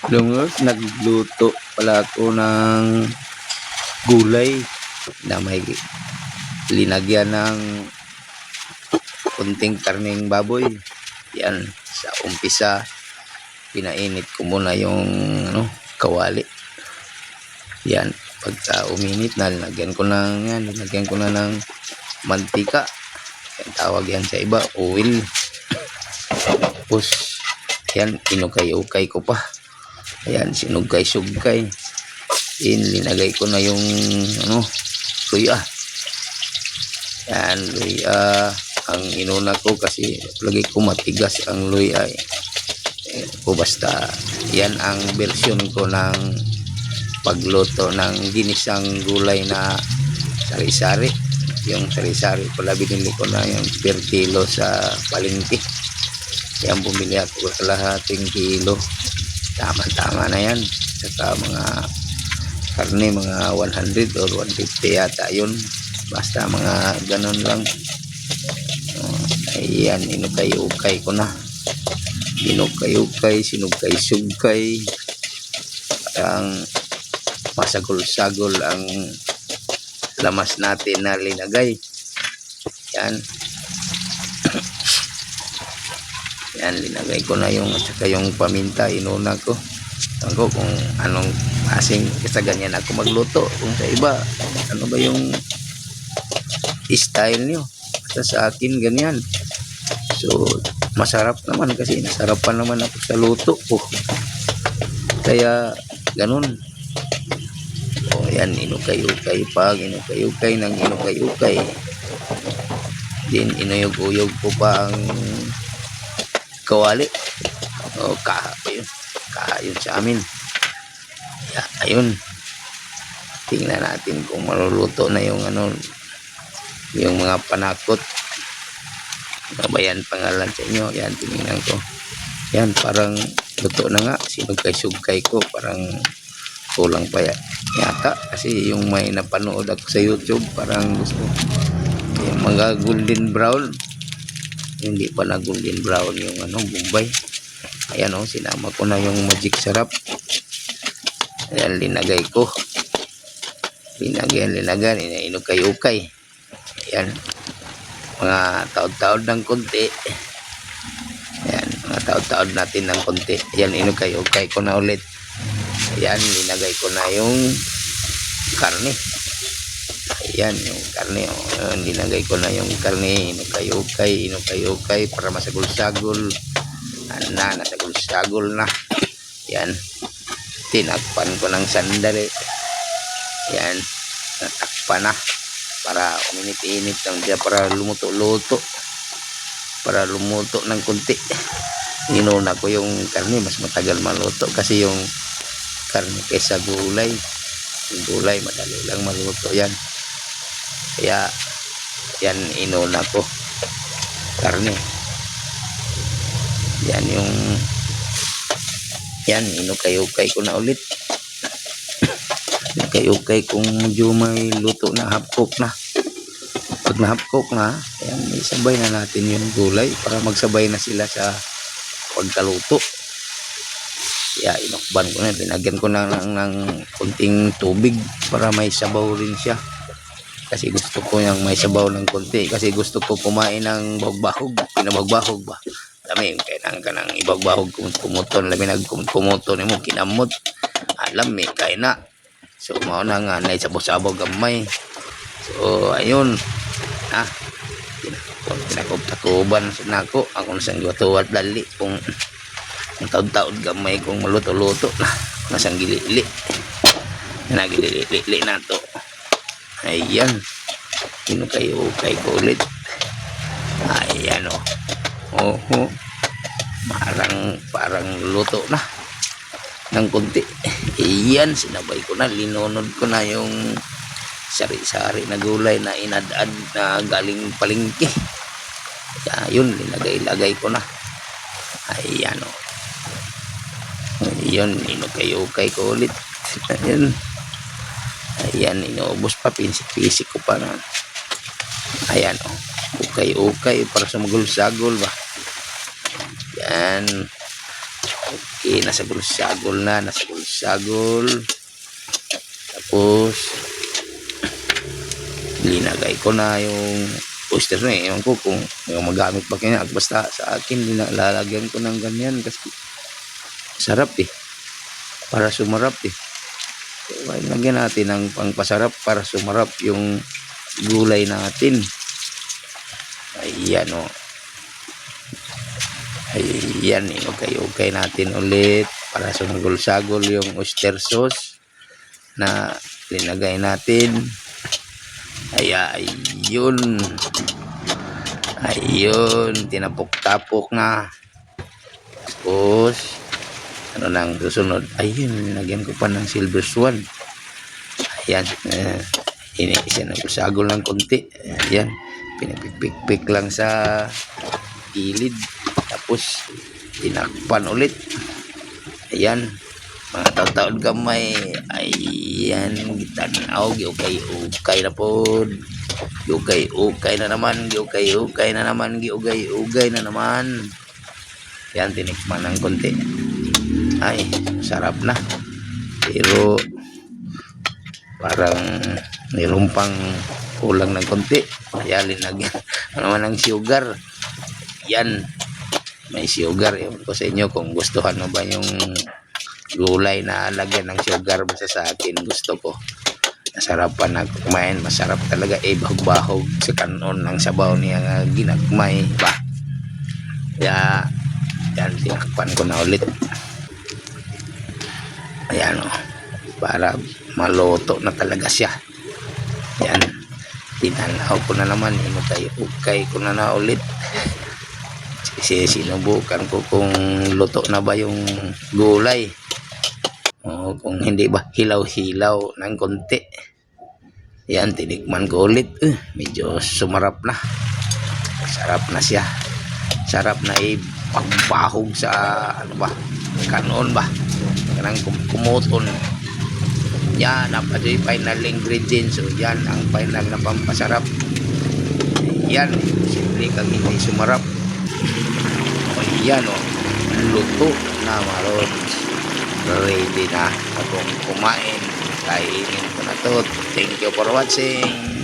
Lumos, nagluto pala ako ng gulay na may linagyan ng kunting karneng baboy. Yan, sa umpisa, pinainit ko muna yung kawali. Yan, pagka uminit na, linagyan ko na ng mantika. Yan, tawag yan sa iba, oil. Tapos, yan, inukay-ukay ko pa. Ayan, sinugkay-sugkay. Linagay ko na yung luya. Yan, luya. Ang inuna ko kasi lagi ko matigas ang luya. Basta yan ang version ko ng pagluto ng ginisang gulay na sari-sari. Yung sari-sari pala binili ko na yung per kilo sa palengke. Yan, bumili ako kalahating kilo. Tama-tama na yan. Saka mga karne, mga 100 or 150 yata yun. Basta mga ganun lang. Ayan, inukay-ukay ko na. Inukay-ukay, sinugkay-sugkay. Parang masagol-sagol ang lamas natin na linagay. Yan. Yan, linagay ko na yung saka yung paminta, inuna ko. Tango kung anong kasing kasi ganyan ako magluto. Kung sa iba, ano ba yung style nyo? Basta sa akin ganyan. So, masarap naman kasi nasarapan naman ako sa luto ko. Kaya, ganun. O, yan, inukay-ukay pa. Inukay-ukay ng inukay-ukay. Din, inuyog-uyog ko pa ang kawali. O, kaha pa yun. Kaha yun sa amin. Yan, ayun. Tingnan natin kung maluluto na yung yung mga panakot. Babayan pangalan sa inyo. Yan, tingnan ko. Yan, parang luto na nga. Sinugkay-sugkay ko. Parang kulang pa yata. Kasi yung may napanood ako sa YouTube, parang gusto yung mga golden brown. Hindi pa na golden brown yung Bombay. Ayan sinama ko na yung magic sarap. Ayan, linagay ko. Linagyan. Inukay-ukay. Ayan. Mga taod-taod ng konti. Ayan, mga taod-taod natin ng konti. Ayan, inukay-ukay ko na ulit. Ayan, linagay ko na yung karne. Ayan, yung karne. Ayan, linagay ko na yung karne. Inukay-ukay para masagol-sagol. Nasagol-sagol na. Ayan, tinakpan ko ng sandali. Ayan, natakpan na. Para uminit-init lang siya para lumuto-luto. Para lumuto ng kunti. Inuna ko yung karne, mas matagal maluto kasi yung karne kaysa gulay. Yung gulay madali lang maluto yan. Kaya yan, inuna ko karne. Yan yung inukay-ukay ko na ulit. Inukay-ukay kung medyo may luto na, half-cook na. Pag na-half-cook na, ayan, isabay na natin yung gulay para magsabay na sila sa pagkaluto. Kaya inukban ko na, linagyan ko na ng kunting tubig para may sabaw rin siya. Kasi gusto ko yung may sabaw ng kunti. Kasi gusto ko kumain ng bagbahog. Pinabagbahog ba? Lami, kailangan ka ng ibagbahog kumuton. Lami nagkumuton mo, kinamot. Alam, kaya na. So, mauna nga na sabaw-sabaw gamay. So, ayun. Pinakop-takuban sa nako. Ako nasang gatuwat dali. Kung ang taod-taod gamay kung maluto-luto na. Nasang gili-li. Nagili-li na to. Ayan. Inukay-ukay ko ulit. Ayan parang luto na ng kunti. Iyan, sinabay ko na, linunod ko na yung sari-sari na gulay na inadad na galing palengke. Ayun, linagay-lagay ko na. Ayan Ayan, inukay-ukay ko ulit. Ayan, inuubos pa, pinsik-pisik ko pa na. Ayan ukay-ukay para sa magul-sagol ba. Yan. Okay. Okay, nasagol-sagol na, nasagol-sagol. Tapos, linagay ko na yung oyster na eh. Ewan ko kung yung magamit pa kanya. Basta sa akin, lalagyan ko ng ganyan kasi sarap eh. Para sumarap eh. So, lagyan natin ng pangpasarap para sumarap yung gulay natin. Ayan o. Ayan, okay natin ulit para sumagol-sagol yung oyster sauce na linagay natin. Ayun. Ayun, tinapok-tapok na. Tapos, ano nang susunod? Ayun, lagyan ko pa ng silver swan. Ayan, sinagol-sagol ng konti. Ayan, pinapikpik lang sa gilid. Tapos, tinakpan ulit. Ayan, mga taon gamay. Ayan, gitanaw, giugay na po. Giugay na naman. Ayan, tinikman ng konti. Ay, sarap na. Pero, parang mayroon pang kulang ng konti. Ayan, linagyan naman ng sugar. Yan, may sugar. Ewan ko sa inyo kung gustuhan mo ba yung gulay na lagyan ng sugar. Basta sa akin gusto ko. Nasarapan na kumain. Masarap talaga bahog-bahog sa kanon ng sabaw niya nga ginagmay ba. Kaya yan, tinakpan ko na ulit. Ayan o, para maluto na talaga siya. Yan, tinanaw ko na naman. Inukay ko na ulit. Sinubukan ko kung luto na ba yung gulay. O kung hindi ba, hilaw-hilaw ng konti. Yan, tinikman ko ulit. Medyo sumarap na. Sarap na siya. Sarap na pagbahog sa ano ba, kanon ba. Kanang kumuton. Yan, napadoy final ingredients. So yan ang final na pampasarap. Yan, simple kang hindi sumarap. Yan o, luto na maron. Ready na akong kumain. Kainin ko na to. Thank you for watching.